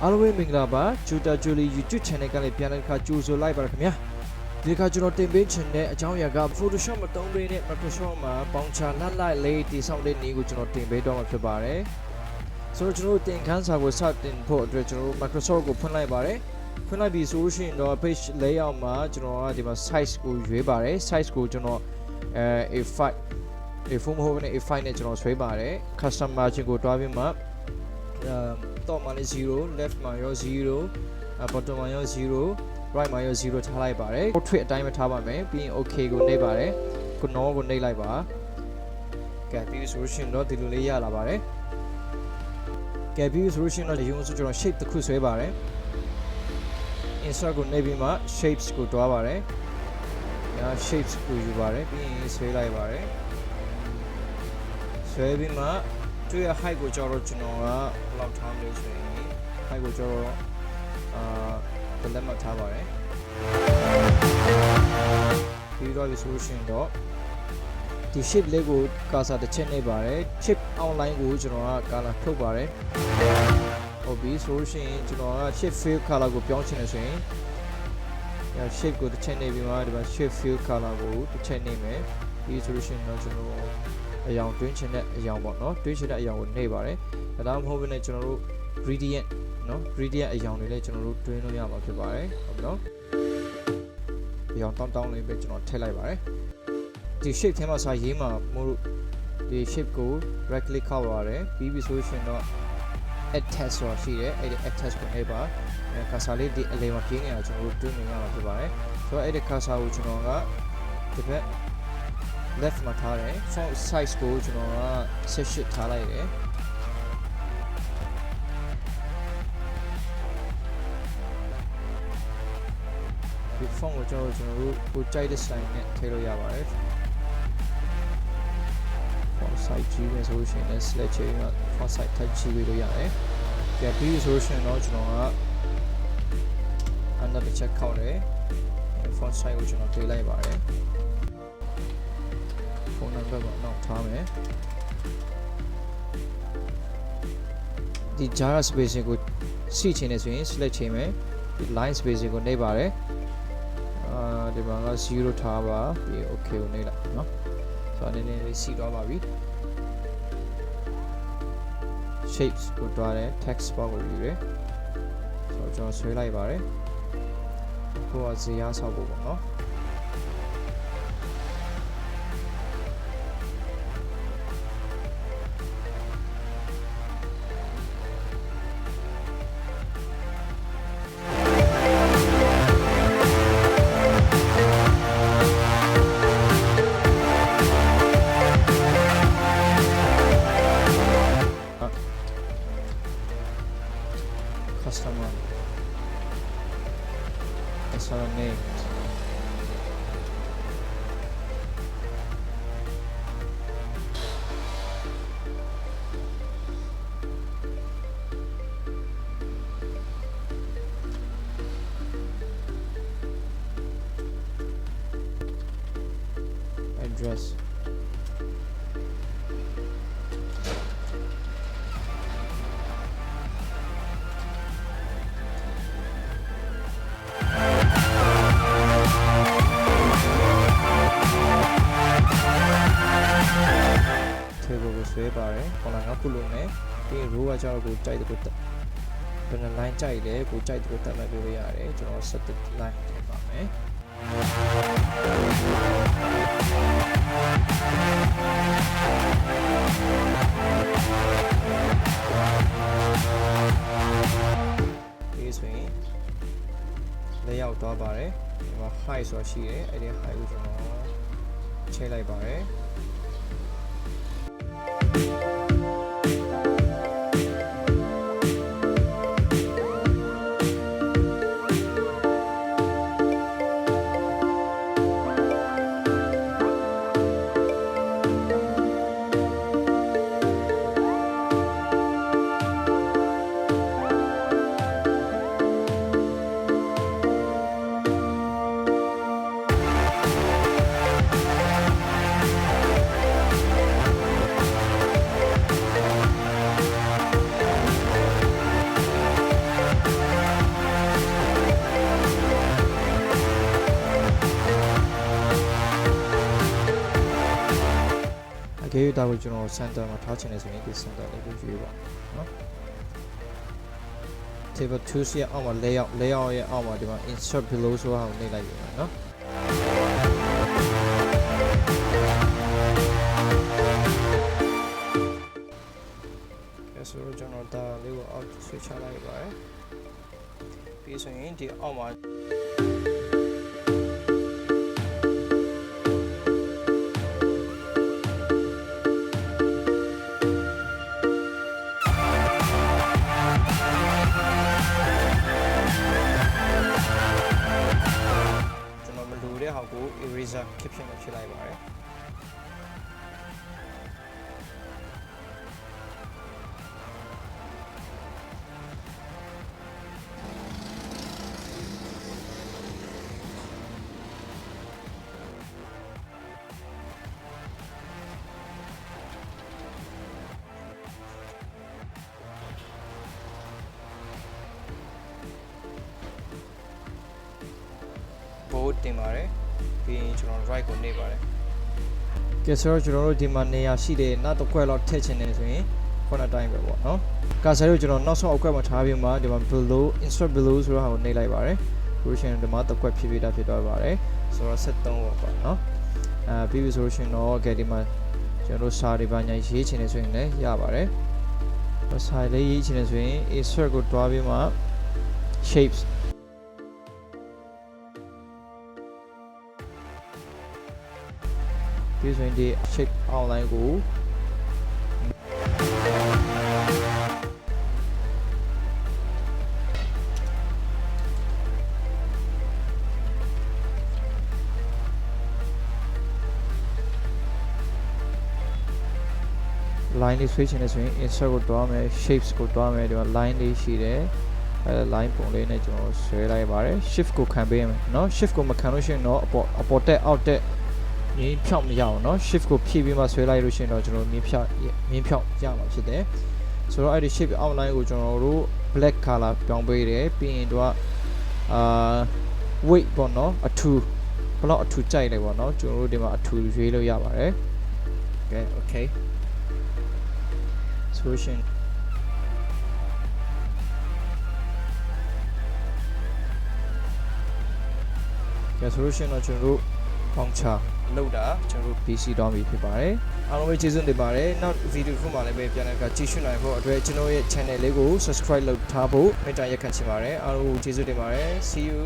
အားလုံးပဲမင်္ဂလာပါ Tutor Julie YouTube channel ကလည်းပြန်လည်တစ်ခါကြိုဆိုလိုက်ပါရခင်ဗျာဒီခါကျွန်တော်တင်ပေးချင်တဲ့အကြောင်းအရာက Photoshop မသုံးပေးတဲ့ Microsoft မှာပေါင်ချာလှလိုက်လေးတည်ဆောက်တဲ့နည်းကိုကျွန်တော်တင်ပေးတော့မှာဖြစ်ပါတယ်ဆိုတော့ကျွန်တော်တင်ခန်းစာကိုစတင်ဖို့အတွက်ကျွန်တော် Microsoft ကိုဖွင့်လိုက်ပါတယ်ဖွင့်လိုက်ပြီးဆိုလို့ရှိရင်တော့ page layout မှာကျွန်တော်ကဒီမှာ size ကိုရွေးပါတယ် size ကိုကျွန်တော်A5 A4 မဟုတ်ဘဲနဲ့ A5 နဲ့ကျွန်တော်ဆွဲပါတယ် custom margin ကိုတွားပြီးမှtop မှာလည်း0 left မှာရော0 bottom မှာရော0 right မှာရော0ထားလိုက်ပါတယ် portrait အတိုင်းပဲထားပါမယ်ပြီးရင် okay ကိုနှိပ်ပါတယ်ကို no ကိုနှိပ်လိုက်ပါကဲပြီး solution တော့ဒီလိုလေးရလာပါတယ်ကဲပြီး solution တော့ဒီရုံးဆိုကျွန်တော် shape တစ်ခုဆွဲပါတယ် insert ကိုနှိပ်ပြီးမှ shapes ကိုတွားပါတယ်ညာ shapes ကိုယူပါတယ်ပြီးရင်ဆွဲလိုက်ပါတယ်ဆွဲပြီးမှတွေ့ရ height ကိုကြောတော့ကျွန်တော်ကဘယ်လောက်ထားမလဲဆိုရင် height ကိုကြောတော့ဘယ်လက်မှတ်ထားပါတယ်ပြီးတော့ solution တော့ဒီ shape လေးကို cursor တစ်ချက်နှိပ်ပါတယ် shape outline ကိုကျွန်တော်က color ထုတ်ပါတယ်ဟုတ်ပြီ solution ကျွန်တော်က shape fill color ကိုပြောင်းချင်တယ်ဆိုရင် shape ကိုတစ်ချက်နှိပ်ပြီးမှဒီမှာ shape fill color ကိုတစ်ချက်နှိပ်မယ်ဒီ solution တော့ကျွန်တော်အယောင်တွင်းချင်တဲ့အယောင်ပေါ့နော်တွင်းချင်တဲ့အယောင်ကိုနှိပ်ပါတယ်ဒါမှမဟုတ်ဘဲနဲ့ကျွန်တော်တို့ gradient နော် gradient အယောင်တွေလည်းကျွန်တော်တို့တွင်းလို့ရမှာဖြစ်ပါတယ်ဟုတ်ပြီနော်အယောင်တောင်းလေးပဲကျွန်တော်ထည့်လိုက်ပါတယ်ဒီ shape ထဲမှာစာရေးမှာမို့လို့ဒီ shape ကို right click ခောက်ရတယ်ပြီးပြီဆိုရှင်တော့ add text ဆိုတာရှိတယ်အဲ့ဒီ add text ကိုနှိပ်ပါcursor လေးဒီအလယ်မှာပြင်းနေတာကျွန်တော်တို့တွင်းနေရမှာဖြစ်ပါတယ်ဆိုတော့အဲ့ဒီ cursor ကိုကျွန်တော်ကဒီဘက်left မှာထားတယ် font size ကိုကျွန်တော်က18ထားလိုက်တယ်ဒီ font ကိုကျွန်တော်တို့ကိုကြိုက်တဲ့ style နဲ့ထည့်လို့ရပါတယ် font size ကြီးပဲဆိုလို့ရှိရင်လည်း select ချိန်က font size ထပ်ကြီးပေးလို့ရတယ်ကြည့်ပြီးဆိုလို့ရှိရင်တော့ကျွန်တော်က under တစ်ချက်ခောက်တယ် font size ကိုကျွန်တော်ပေးလိုက်ပါတယ်ဖုန်းနံပါတ်ကိုနောက်ထားမယ်ဒီ Java spacing ကိုစီချင်နေဆိုရင် select ချိန်မယ်ဒီ line spacing ကိုနှိပ်ပါတယ်ဒီမှာက0ထားပါပြီး okay ကိုနှိပ်လိုက်เนาะဆိုတော့နည်းနည်းလေးစီသွားပါပြီ shapes ကိုတွားတယ် text box ကိုယူတယ်ဆိုတော့ကျွန်တော်ဆွဲလိုက်ပါတယ်ကိုကဇေယျဆောက်ဖို့ပေါ့เนาะcustomer name address table ကိုဆွဲပါတယ် column ကခုလုံးနဲ့ပြီး row ကကျတော့ကိုကြိုက်တဲ့ကိုတက်ဘယ်နှ line ကြိုက်လဲကိုကြိုက်တဲ့ကိုတက်လိုက်လို့ရတယ်ကျွန်တော်set the line ထည့်ပါမယ်ဒီဆိုရင် layout သွားပါတယ်ဒီမှာ height ဆိုတာရှိတယ်အဲ့ဒီ height ကိုကျွန်တော်ချိန်လိုက်ပါတယ် data ကိုကျွန်တော် center မှာထားချင်တယ်ဆိုရင်ဒီ center လေးကိုရွေးပါနော် table 2 ရဲ့အောက်မှာ layout ရဲ့အောက်မှာဒီမှာ insert below ဆိုတာကိုနှိပ်လိုက်ပြီနော်ဆိုတော့ကျွန်တော်ဒါလေးကိုအောက်ဆွဲချလိုက်ပါတယ်ပြီးဆိုရင်ဒီအောက်မှာeraser ဖြစ်လိုက်ပါတယ်board တင်ပါတယ်ပြီးရင်ကျွန်တော် right ကိုနှိပ်ပါတယ်ကဲဆိုတော့ကျွန်တော်တို့ဒီမှာနေရာရှိတယ်နောက်တစ်ခွက်လောက်ထည့်ချင်တယ်ဆိုရင်ခုနတိုင်းပဲပေါ့နော်ကာဆာကိုကျွန်တော်နောက်ဆုံးအခွက်မှာထားပြီးမှဒီမှာ below insert below ဆိုတာကိုနှိပ်လိုက်ပါတယ်ပြီးရှင်ဒီမှာတစ်ခွက်ဖြည့်ပေးတာဖြစ်သွားပါတယ်ဆိုတော့73ပေါ့နော်ပြီးပြီဆိုလို့ရှင်တော့ကဲဒီမှာကျွန်တော်တို့စာတွေပါညာရေးချင်တယ်ဆိုရင်လည်းရပါတယ်စာလေးရေးချင်တယ်ဆိုရင် insert ကိုတွားပြီးမှ shapesပြီးဆိုရင်ဒီ shape outline ကို line လေးဆွဲချင်တယ်ဆိုရင် insert ကိုတွားမယ် shapes ကိုတွားမယ်ဒီမှာ line လေးရှိတယ်line ပုံလေးနဲ့ကျွန်တော်ဆွဲလိုက်ပါတယ် shift ကိုခံပေးမယ်เนาะ shift ကိုမခံလို့ရှိရင်တော့အပေါ်တက်အောက်တက်မြင်းဖြောက်မရအောင်เนาะ shift ကိုဖြည့်ပြီးမှဆွဲလိုက်လို့ရှိရင်တော့ကျွန်တော်မြင်းဖြောက်ရမှာဖြစ်တယ်ဆိုတော့အဲ့ဒီ shape outline ကိုကျွန်တော်တို့ black color ပြောင်းပေးတယ်ပြီးရင်တော့weight ပေါ့เนาะအထူဘလောက်အထူကြိုက်လိုက်ပေါ့เนาะကျွန်တော်တို့ဒီမှာအထူရွေးလို့ရပါတယ်ကဲ okay solution ကဲ solution တော့ကျွန်တော်တို့ voucher လောက်တာကျွန်တော်တို့ PC တောင်းပြီးဖြစ်ပါတယ်အားလုံးပဲကျေးဇူးတင်ပါတယ်နောက်ဗီဒီယိုတစ်ခုမှလည်းပဲပြန်လည်ကြည့်ရှုနိုင်ဖို့အတွက်ကျွန်တော်ရဲ့ channel လေးကို subscribe လုပ်ထားဖို့မေတ္တာရက်ခံချင်ပါတယ်အားလုံးကျေးဇူးတင်ပါတယ် see you